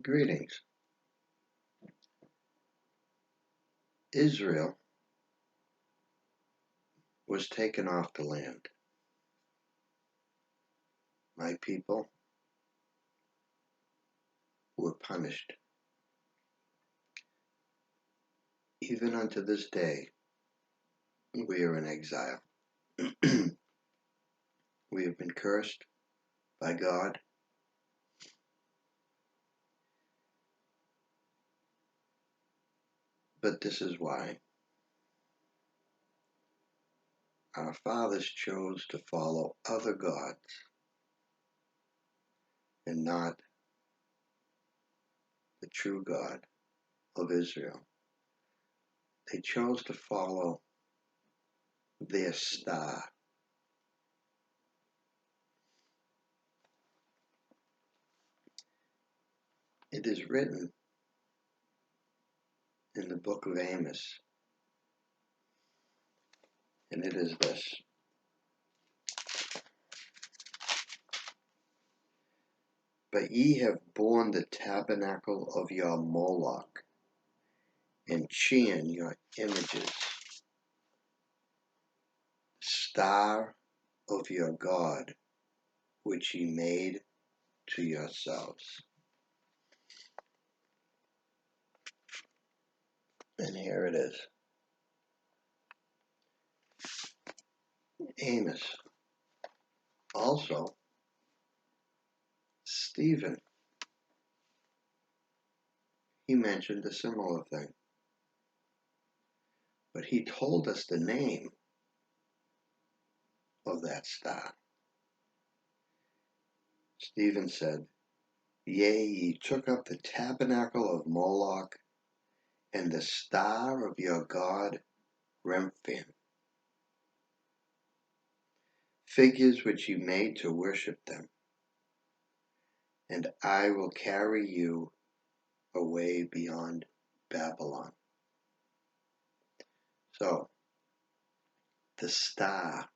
Greetings. Israel was taken off the land. My people were punished. Even unto this day, we are in exile. We have been cursed by God. But this is why. Our fathers chose to follow other gods and not the true God of Israel. They chose to follow their star. It is written in the book of Amos, and it is this. But ye have borne the tabernacle of your Moloch, and Chian your images, star of your God, which ye made to yourselves. And here it is. Amos. Also, Stephen, he mentioned a similar thing. But he told us the name of that star. Stephen said, Yea, ye took up the tabernacle of Moloch, and the star of your God, Remphan. Figures which ye made to worship them. And I will carry you away beyond Babylon. So, the star.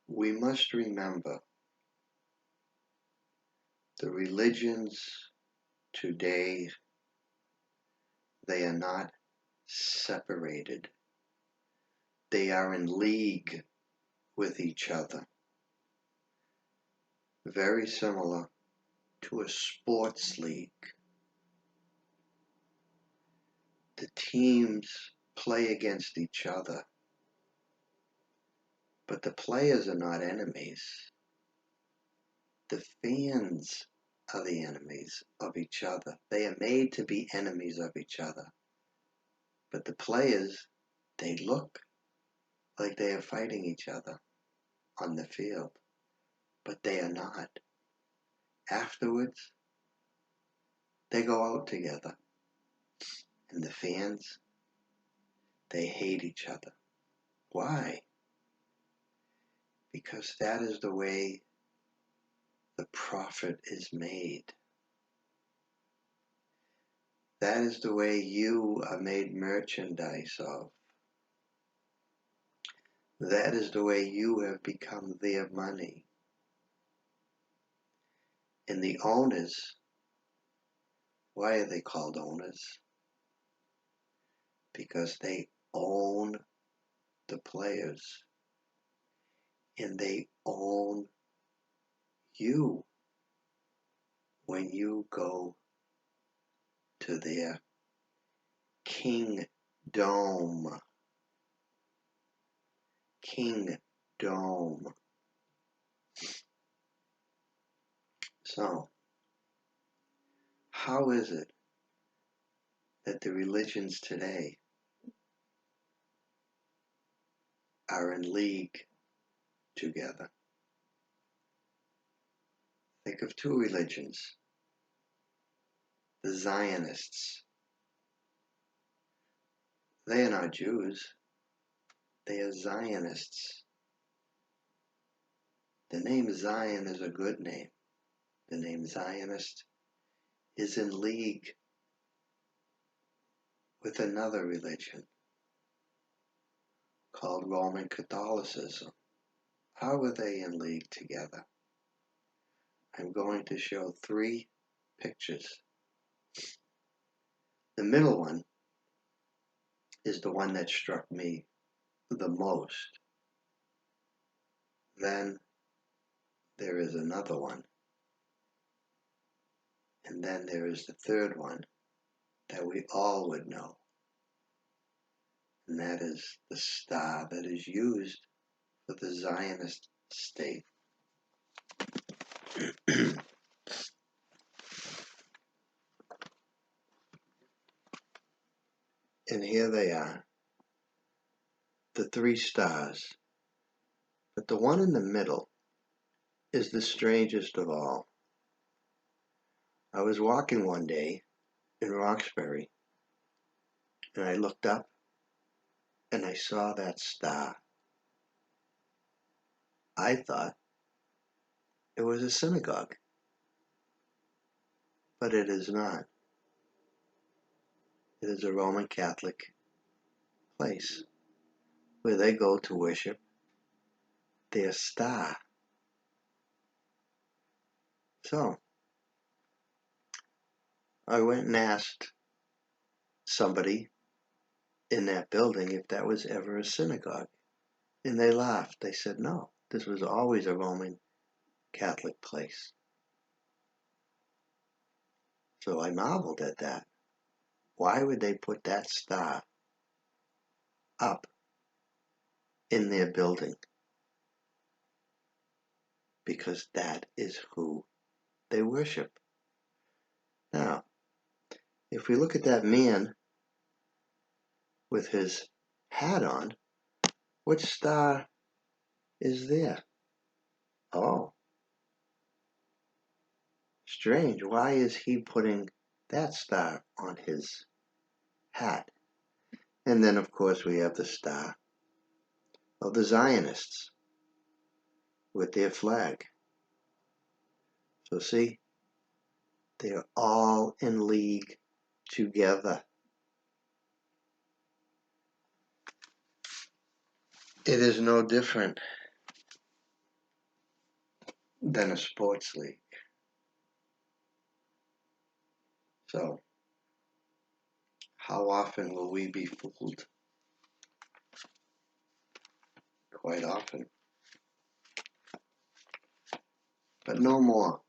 We must remember the religions today, they are not separated. They are in league with each other. Very similar to a sports league. The teams play against each other, but the players are not enemies. The fans are the enemies of each other. They are made to be enemies of each other. But the players, they look like they are fighting each other on the field, but they are not. Afterwards, they go out together. And the fans, they hate each other. Why? Because that is the way the profit is made. That is the way you are made merchandise of. That is the way you have become their money. And the owners, why are they called owners? Because they own the players. And they own you when you go to their kingdom. Kingdom. So, how is it that the religions today are in league together? Think of two religions. The Zionists. They are not Jews. They are Zionists. The name Zion is a good name. The name Zionist is in league with another religion called Roman Catholicism. How are they in league together? I'm going to show 3 pictures. The middle one is the one that struck me the most. Then there is another one. And then there is the third one that we all would know. And that is the star that is used for the Zionist state. And here they are, the 3 stars. But the one in the middle is the strangest of all. I was walking one day in Roxbury, and I looked up, and I saw that star. I thought it was a synagogue, but it is not. It is a Roman Catholic place where they go to worship their star. So I went and asked somebody in that building if that was ever a synagogue. And they laughed. They said, no, this was always a Roman Catholic place. So I marveled at that. Why would they put that star up in their building? Because that is who they worship. Now, if we look at that man with his hat on, which star is there? Oh, strange. Why is he putting that star on his hat? And then, of course, we have the star of the Zionists with their flag. So see, they are all in league together. It is no different than a sports league. So, how often will we be fooled? Quite often. But no more,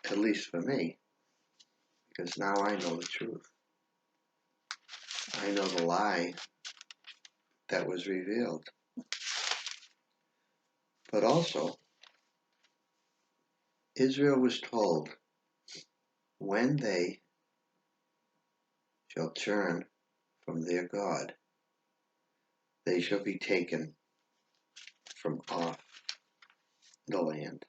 at least for me, because now I know the truth. I know the lie that was revealed. But also, Israel was told, when they shall turn from their God, they shall be taken from off the land.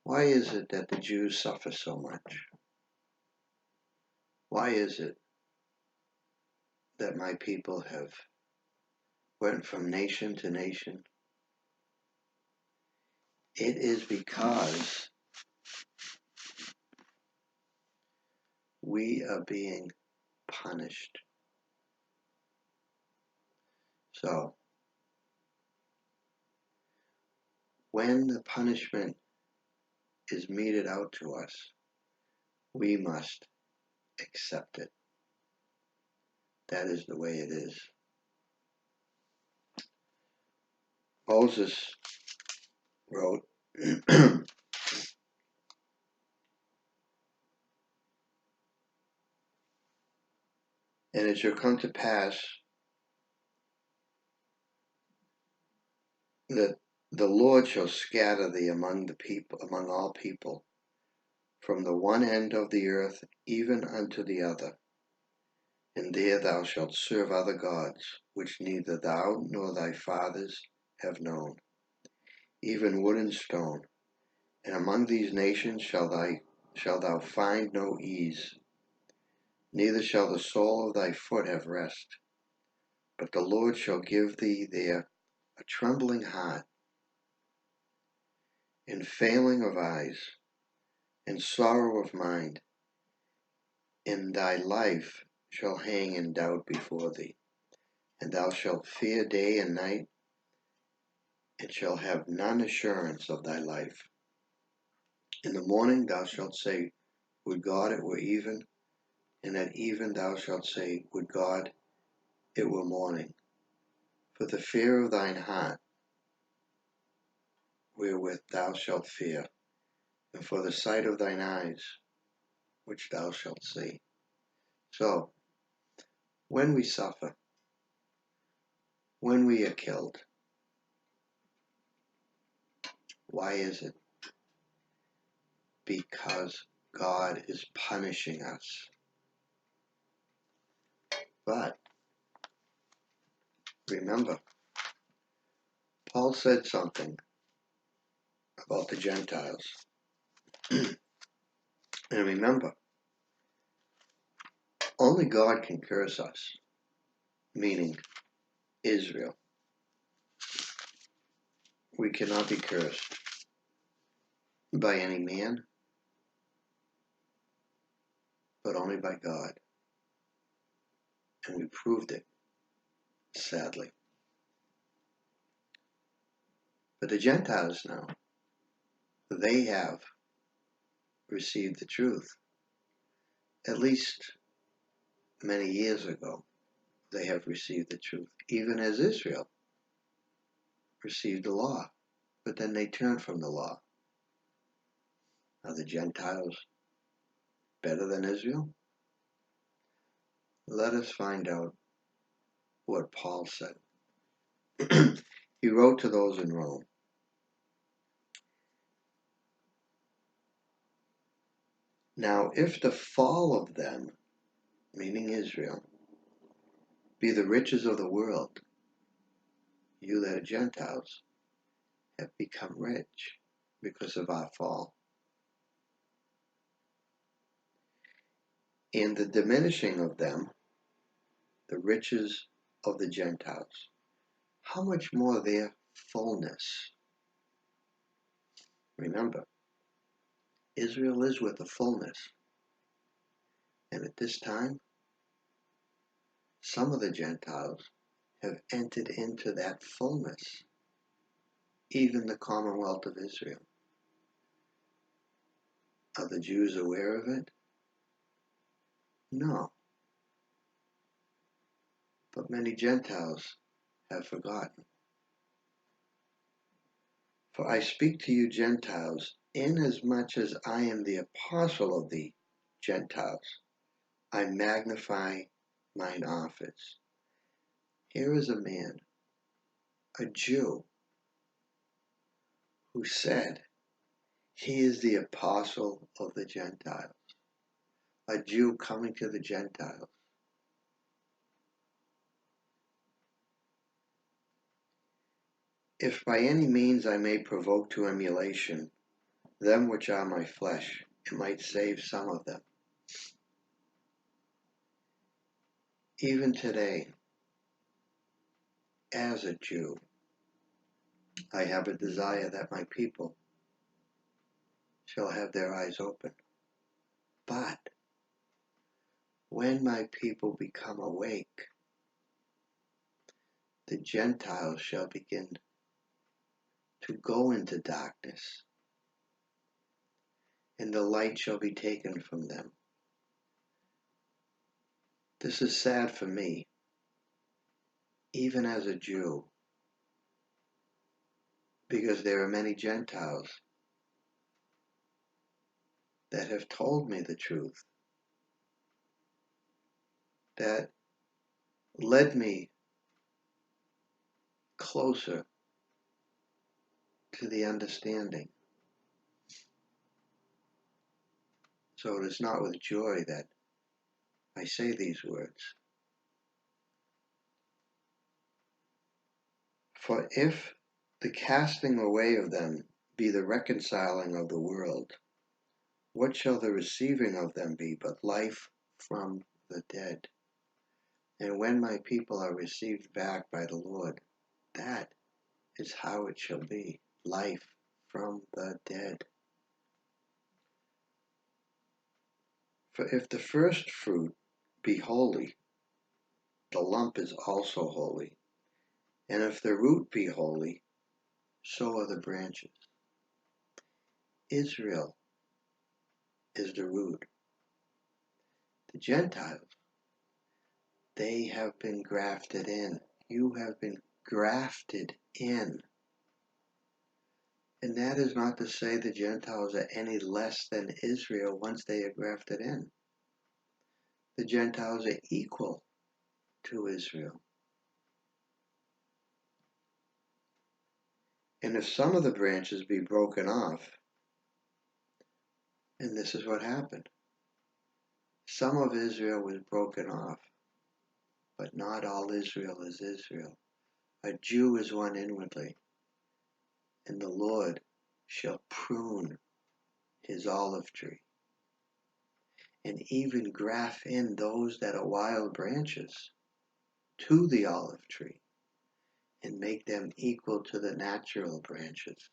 Why is it that the Jews suffer so much? Why is it that my people have went from nation to nation? It is because we are being punished. So, when the punishment is meted out to us, we must accept it. That is the way it is. Moses wrote, and it shall come to pass that the Lord shall scatter thee among the people, among all people, from the one end of the earth even unto the other. And there thou shalt serve other gods, which neither thou nor thy fathers have known, even wood and stone. And among these nations shalt thou find no ease, neither shall the sole of thy foot have rest. But the Lord shall give thee there a trembling heart, and failing of eyes, and sorrow of mind, and thy life shall hang in doubt before thee, and thou shalt fear day and night, and shall have none assurance of thy life. In the morning thou shalt say, would God it were even, and at even thou shalt say, would God it were morning. For the fear of thine heart, wherewith thou shalt fear, and for the sight of thine eyes, which thou shalt see. So, when we suffer, when we are killed, why is it? Because God is punishing us. But remember, Paul said something about the Gentiles. And remember, only God can curse us, meaning Israel. We cannot be cursed by any man, but only by God. And we proved it, sadly. But the Gentiles now, they have received the truth. At least many years ago, they have received the truth, even as Israel received the law. But then they turned from the law. Are the Gentiles better than Israel? Let us find out what Paul said. He wrote to those in Rome. Now, if the fall of them, meaning Israel, be the riches of the world, you that are Gentiles have become rich because of our fall. And the diminishing of them, the riches of the Gentiles, how much more their fullness? Remember, Israel is with the fullness. And at this time, some of the Gentiles have entered into that fullness, even the Commonwealth of Israel. Are the Jews aware of it? No. But many Gentiles have forgotten. For I speak to you Gentiles, inasmuch as I am the apostle of the Gentiles, I magnify mine office. Here is a man, a Jew, who said he is the apostle of the Gentiles, a Jew coming to the Gentiles. If by any means I may provoke to emulation them which are my flesh, it might save some of them. Even today, as a Jew, I have a desire that my people shall have their eyes open. But when my people become awake, the Gentiles shall begin to go into darkness, and the light shall be taken from them. This is sad for me, even as a Jew, because there are many Gentiles that have told me the truth, that led me closer to the understanding. So it is not with joy that I say these words. For if the casting away of them be the reconciling of the world, what shall the receiving of them be but life from the dead? And when my people are received back by the Lord, that is how it shall be, life from the dead. For if the first fruit be holy, the lump is also holy. And if the root be holy, so are the branches. Israel is the root. The Gentiles, they have been grafted in. You have been grafted in. And that is not to say the Gentiles are any less than Israel once they are grafted in. The Gentiles are equal to Israel. And if some of the branches be broken off, and this is what happened, some of Israel was broken off, but not all Israel is Israel. A Jew is one inwardly, and the Lord shall prune his olive tree, and even graft in those that are wild branches to the olive tree, and make them equal to the natural branches.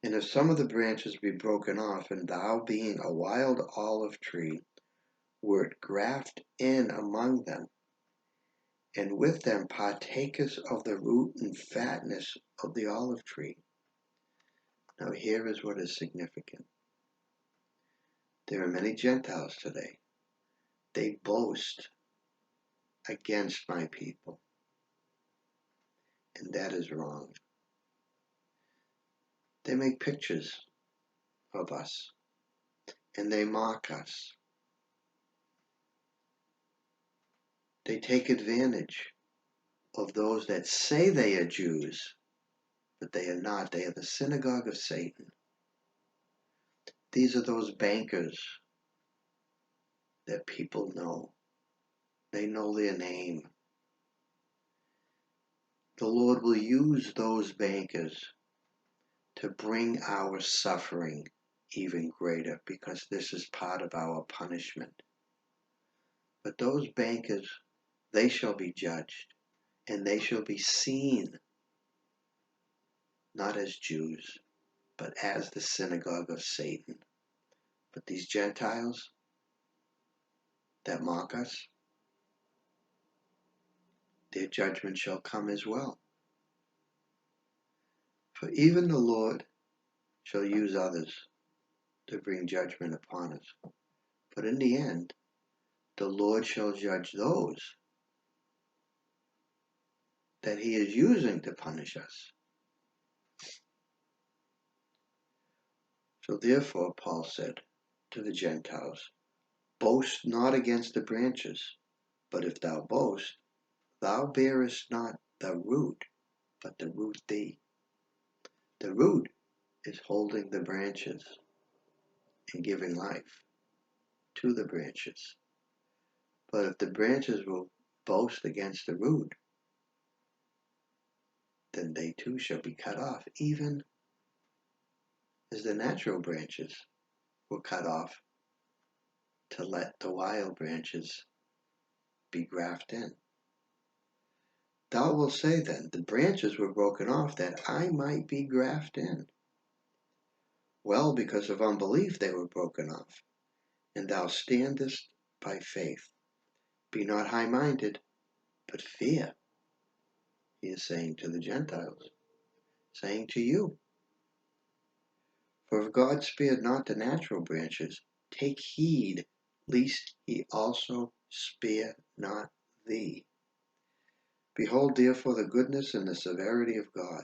And if some of the branches be broken off, and thou being a wild olive tree, wert graft in among them, and with them partakest of the root and fatness of the olive tree. Now here is what is significant. There are many Gentiles today. They boast against my people, and that is wrong. They make pictures of us, and they mock us. They take advantage of those that say they are Jews, but they are not. They are the synagogue of Satan. These are those bankers that people know. They know their name. The Lord will use those bankers to bring our suffering even greater, because this is part of our punishment. But those bankers, they shall be judged, and they shall be seen not as Jews, but as the synagogue of Satan. But these Gentiles that mock us, their judgment shall come as well. For even the Lord shall use others to bring judgment upon us. But in the end, the Lord shall judge those that he is using to punish us. So therefore, Paul said to the Gentiles, boast not against the branches, but if thou boast, thou bearest not the root, but the root thee. The root is holding the branches and giving life to the branches. But if the branches will boast against the root, then they too shall be cut off, even as the natural branches were cut off to let the wild branches be grafted in. Thou wilt say then, the branches were broken off that I might be grafted in. Well, because of unbelief they were broken off, and thou standest by faith. Be not high-minded, but fear. He is saying to the Gentiles, saying to you. For if God spared not the natural branches, take heed, lest he also spare not thee. Behold therefore the goodness and the severity of God.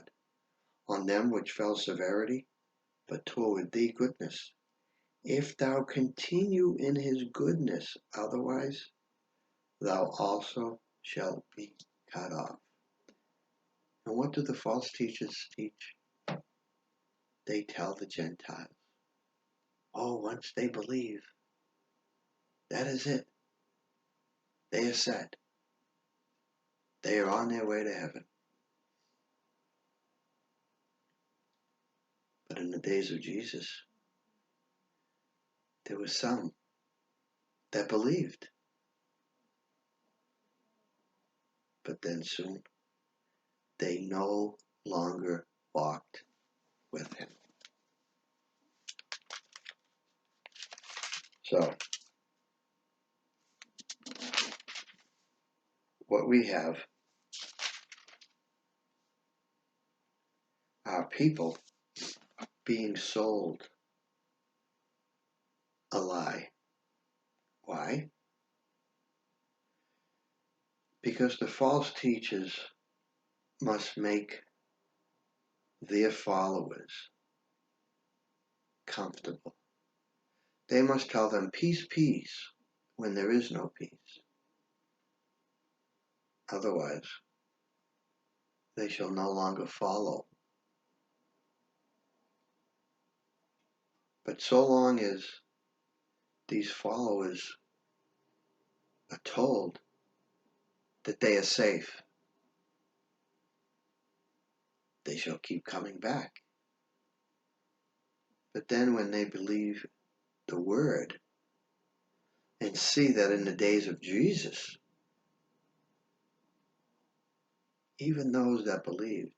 On them which fell severity, but toward thee goodness. If thou continue in his goodness, otherwise thou also shalt be cut off. And what do the false teachers teach? They tell the Gentiles, oh, once they believe, that is it. They are set. They are on their way to heaven. But in the days of Jesus, there were some that believed. But then soon, they no longer walked with him. So, what we have are people being sold a lie. Why? Because the false teachers must make their followers comfortable. They must tell them peace, peace, when there is no peace. Otherwise, they shall no longer follow. But so long as these followers are told that they are safe, they shall keep coming back. But then when they believe the word and see that in the days of Jesus, even those that believed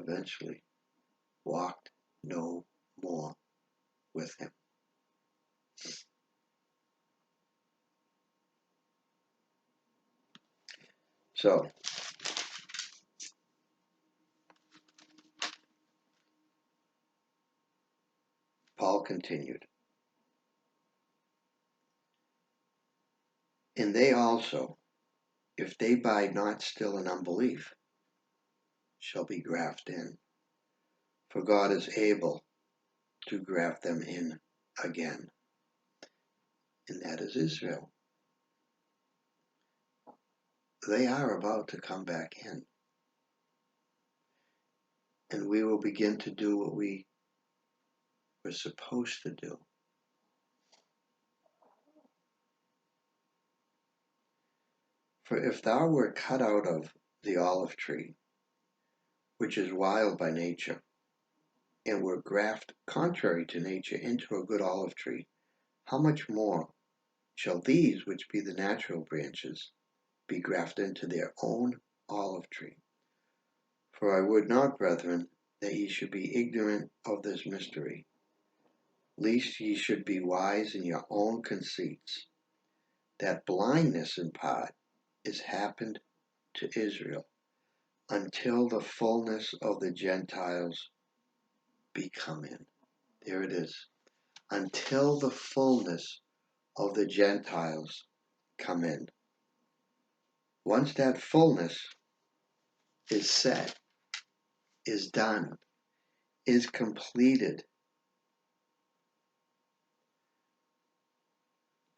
eventually walked no more with him. So, Paul continued, and they also, if they abide not still in unbelief, shall be grafted in. For God is able to graft them in again. And that is Israel. They are about to come back in. And we will begin to do what we were supposed to do. For if thou wert cut out of the olive tree, which is wild by nature, and were grafted contrary to nature into a good olive tree, how much more shall these, which be the natural branches, be grafted into their own olive tree? For I would not, brethren, that ye should be ignorant of this mystery, lest ye should be wise in your own conceits, that blindness in part is happened to Israel, until the fullness of the Gentiles be come in. There it is. Until the fullness of the Gentiles come in. Once that fullness is set, is done, is completed,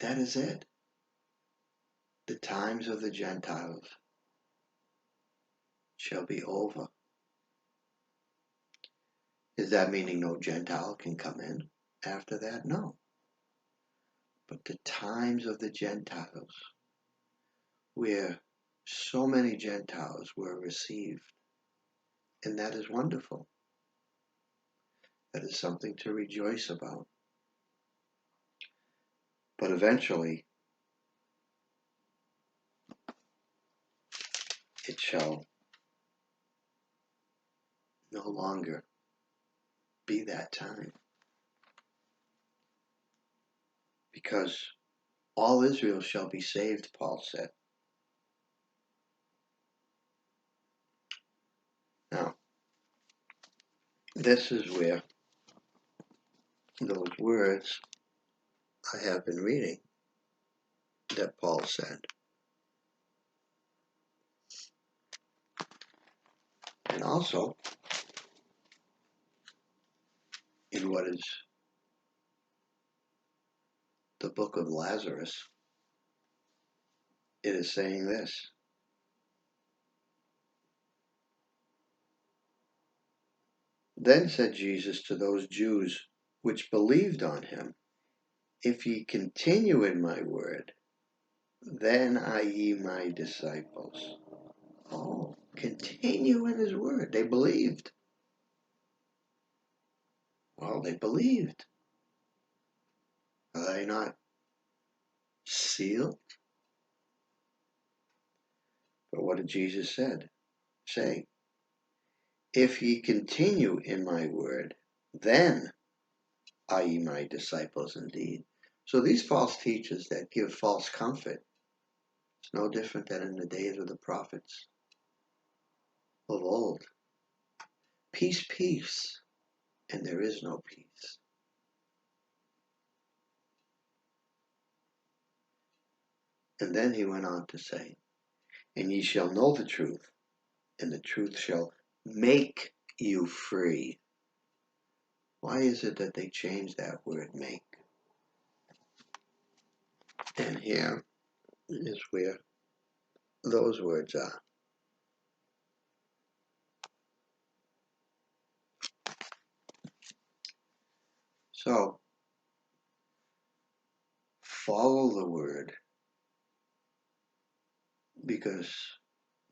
that is it. The times of the Gentiles shall be over. Is that meaning no Gentile can come in after that? No. But the times of the Gentiles, where so many Gentiles were received, and that is wonderful. That is something to rejoice about. But eventually, it shall no longer be that time. Because all Israel shall be saved, Paul said. Now, this is where those words I have been reading that Paul said. And also, in what is the book of Lazarus, it is saying this. Then said Jesus to those Jews which believed on him, if ye continue in my word, then are ye my disciples. Oh, continue in his word. They believed. Well, they believed. Are they not sealed? But what did Jesus say? If ye continue in my word, then are ye my disciples indeed. So these false teachers that give false comfort, it's no different than in the days of the prophets of old. peace, peace, and there is no peace. And then he went on to say, and ye shall know the truth, and the truth shall make you free. Why is it that they changed that word make? And here is where those words are. So, follow the word, because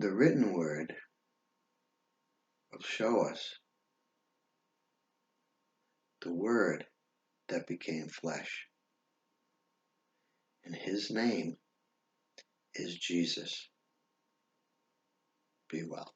the written word will show us the word that became flesh. And his name is Jesus. Be well.